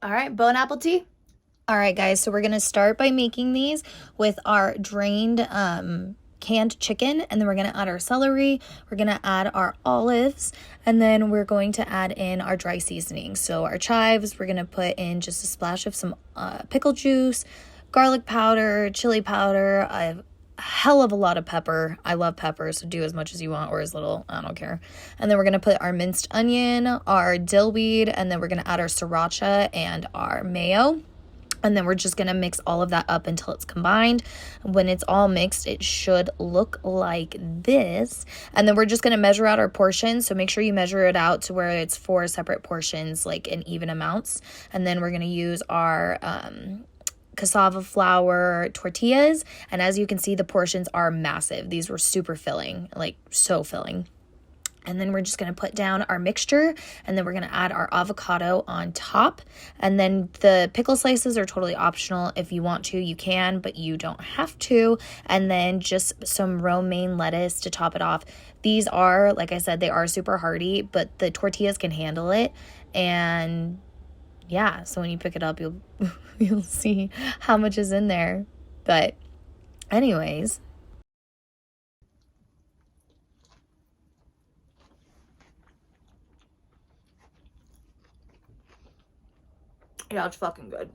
All right, bon appetit. All right, guys, so we're going to start by making these with our drained canned chicken, and then we're going to add our celery, we're going to add our olives, and then we're going to add in our dry seasoning. So our chives, we're going to put in just a splash of some pickle juice, garlic powder, chili powder, a hell of a lot of pepper. I love pepper, so do as much as you want or as little. I don't care. And then we're going to put our minced onion, our dill weed, and then we're going to add our sriracha and our mayo. And then we're just going to mix all of that up until it's combined. When it's all mixed, it should look like this. And then we're just going to measure out our portions. So make sure you measure it out to where it's 4 separate portions, like in even amounts. And then we're going to use our cassava flour tortillas. And as you can see, the portions are massive. These were super filling, like so filling. And then we're just going to put down our mixture, and then we're going to add our avocado on top. And then the pickle slices are totally optional. If you want to, you can, but you don't have to. And then just some romaine lettuce to top it off. These are, like I said, they are super hearty, but the tortillas can handle it. And yeah, so when you pick it up, you'll see how much is in there. But anyways, yeah, it's fucking good.